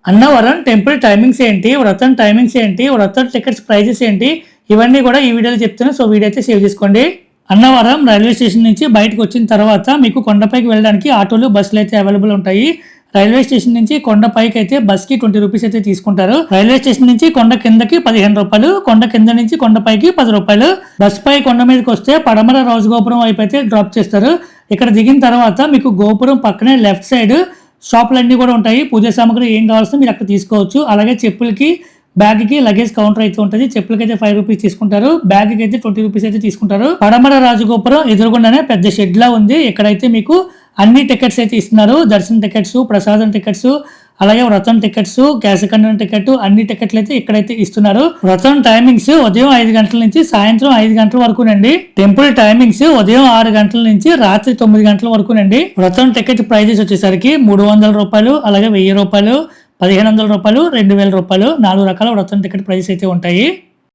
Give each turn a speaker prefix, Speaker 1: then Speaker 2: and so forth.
Speaker 1: Annavaram temple timings ఏంటి, వ్రతం timings ఏంటి, వ్రతం టికెట్స్ ప్రైజెస్ ఏంటి, ఇవన్నీ కూడా ఈ వీడియోలో చెప్తాను. సో వీడియో అయితే సేవ్ చేసుకోండి. అన్నవరం రైల్వే స్టేషన్ నుంచి బయటకు వచ్చిన తర్వాత మీకు కొండపైకి వెళ్ళడానికి ఆటోలు, బస్సులు అయితే అవైలబుల్ ఉంటాయి. రైల్వే స్టేషన్ నుంచి కొండపైకి అయితే బస్ కి 20 రూపీస్ అయితే తీసుకుంటారు. రైల్వే స్టేషన్ నుంచి కొండ కిందకి 15 రూపాయలు, కొండ కింద నుంచి కొండపైకి 10 రూపాయలు. బస్ పై కొండ మీదకి వస్తే పడమర రాజగోపురం వైపు అయితే డ్రాప్ చేస్తారు. ఇక్కడ దిగిన తర్వాత మీకు గోపురం పక్కనే లెఫ్ట్ సైడ్ షాపులు అన్ని కూడా ఉంటాయి. పూజ సామాగ్రి ఏం కావాల్సిన మీరు అక్కడ తీసుకోవచ్చు. అలాగే చెప్పులకి, బ్యాగ్ కి లగేజ్ కౌంటర్ అయితే ఉంటుంది. చెప్పులకి అయితే 5 రూపీస్ తీసుకుంటారు, బ్యాగ్ కి అయితే 20 రూపీస్ అయితే తీసుకుంటారు. పడమర రాజగోపురం ఎదురుగుండానే పెద్ద షెడ్ లా ఉంది. ఇక్కడైతే మీకు అన్ని టికెట్స్ అయితే ఇస్తున్నారు. దర్శన టికెట్స్, ప్రసాదం టికెట్స్, అలాగే వ్రతం టికెట్స్, కేశఖండన టికెట్, అన్ని టికెట్లు అయితే ఇక్కడైతే ఇస్తున్నారు. వ్రతం టైమింగ్స్ ఉదయం 5 గంటల నుంచి సాయంత్రం 5 గంటల వరకునండి. టెంపుల్ టైమింగ్స్ ఉదయం 6 గంటల నుంచి రాత్రి 9 గంటల వరకునండి. వ్రతం టికెట్ ప్రైజెస్ వచ్చేసరికి 300 రూపాయలు, అలాగే 1000 రూపాయలు, 1500 రూపాయలు, 2000 రూపాయలు, 4 రకాల వ్రతం టికెట్ ప్రైజెస్ అయితే ఉంటాయి.